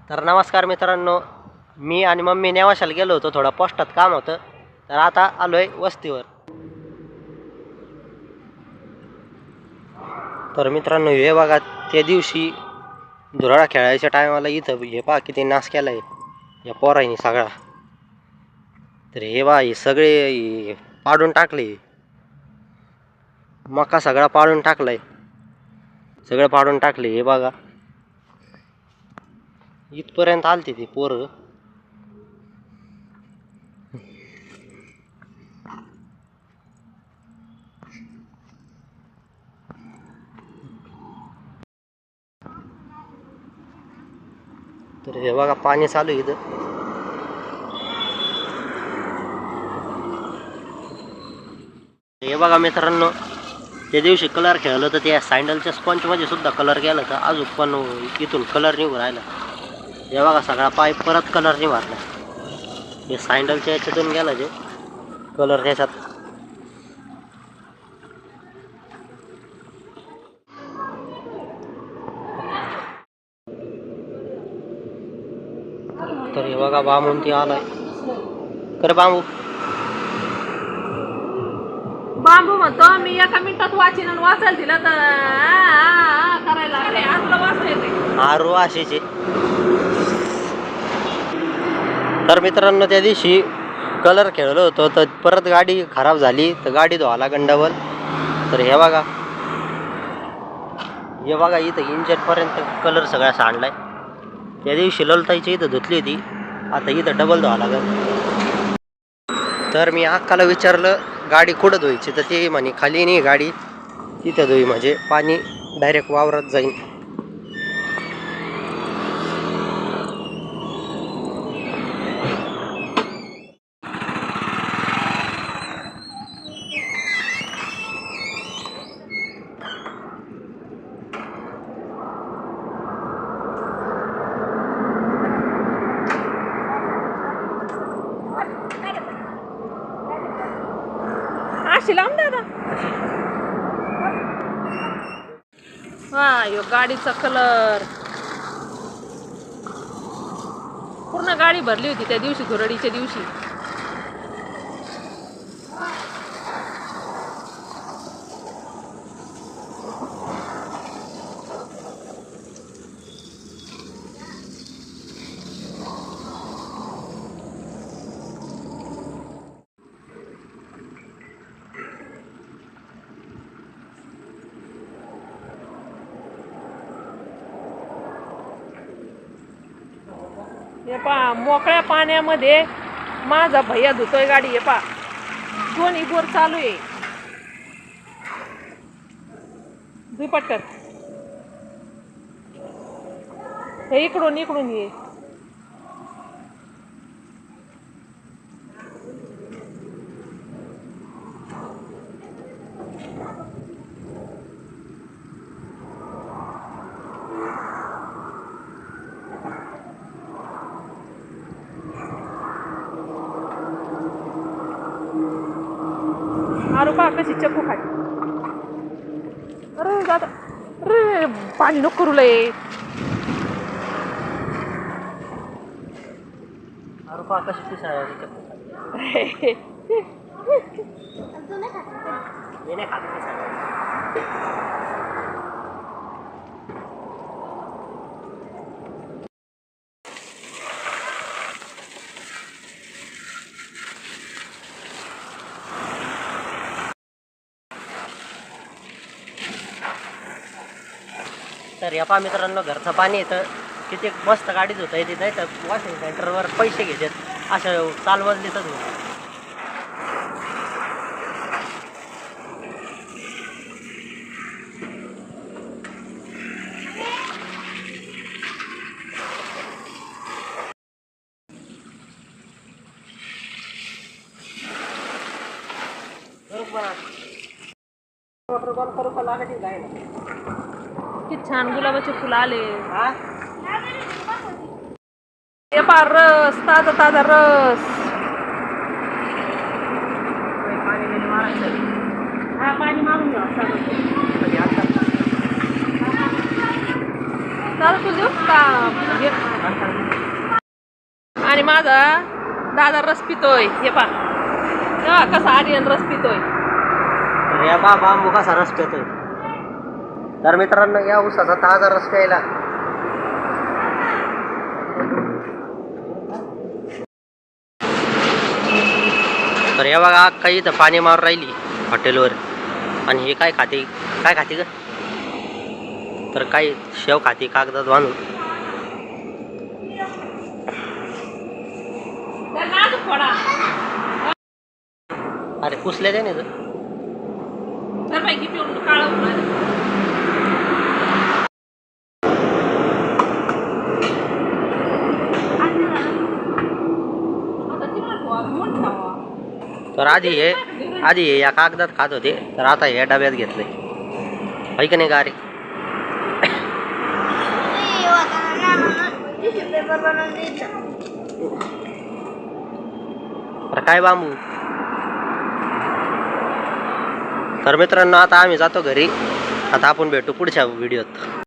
तर नमस्कार मित्रांनो, मी आणि मम्मी नेवाशाला गेलो होतो, थोडं पोस्टात काम होतं. तर आता आलोय वस्तीवर. तर मित्रांनो, हे बघा, त्या दिवशी धुराळा खेळायच्या टायमाला इथं हे पहा किती नाश केलाय या पोरांनी सगळा. तर हे बा, हे सगळे पाडून टाकले, मका सगळा पाडून टाकलाय, सगळं पाडून टाकले. हे बघा, इथपर्यंत आलते ती पोरं. तर हे बघा, पाणी चालू आहे इथं. हे बघा मित्रांनो, त्या दिवशी कलर खेळलं तर त्या सँडलच्या स्पंजमध्ये सुद्धा कलर गेला, तर अजून पण इथून कलर निघून राहिला. हे बघा, सगळा पाईप परत कलर नाही मारला. हे सँडलच्या याच्यातून गेला जे कलर त्याच्यात. तर हे बघा, बांबून ती आलाय. कर बांबू बांबू म्हणतो मी एका मिनिटात वाचीन आणि वाचायला दिलं तर करायला लागले. आजला वाचता येते आरू अशीचे. तर मित्रांनो, त्या दिवशी कलर खेळलो होतो, तर परत गाडी खराब झाली, तर गाडी धुवायला गंडावल. तर हे बघा, हे बघा, इथं इंजनपर्यंत कलर सगळा सांडलाय. त्या दिवशी ललताईच्या इथं धुतली होती, आता इथं डबल धुवा लागल. तर मी अक्काला विचारलं गाडी कुठं धुवायची, तर ते म्हणे खाली नाही गाडी, तिथं धुई, म्हणजे पाणी डायरेक्ट वावरात जाईल. अशी लांब दादा. हा, यो गाडीचा कलर पूर्ण गाडी भरली होती त्या दिवशी, धुरडीच्या दिवशी. हे पा, मोकळ्या पाण्यामध्ये माझा भैया धुतोय गाडी. हे पा, दोन्ही बोर चालू आहे. दुपटकर हे इकडून इकडून ये. आरोपा कशी चक्कू खाय. अरे दादा, अरे पाणी नको करू लय. अरे पहा कशी पिसाळली. तर या पहा मित्रांनो, घरचं पाणी येतं, किती मस्त गाडीच होतं येते, नाही तर वॉशिंग सेंटरवर पैसे घेतात असं चालवलीतच होतं. किती छान गुलाबाचे फुलं आले. हे पा, रस, ताजा ताजा रस. हा, पाणी मारून घ्या. चालू तुझं का आणि माझा दादा रस पितोय. हे पहा कसा आर्यन रस पितोय. तर या बांबू कसा रस पितोय. तर मित्रांनो या ऊसाचा ताजा रस प्यायला तर या बघा काही इथं पाणी मारून राहिली हॉटेलवर. आणि हे काय खाते ग. तर काय शेव खाते कागदात बांधून. अरे पुसले ते नाही तर आधी हे या कागदात खात होते. तर आता हे डब्यात घेतले आहे का नाही का रे. तर काय बांबू. तर मित्रांनो आता आम्ही जातो घरी. आता आपण भेटू पुढच्या व्हिडिओत.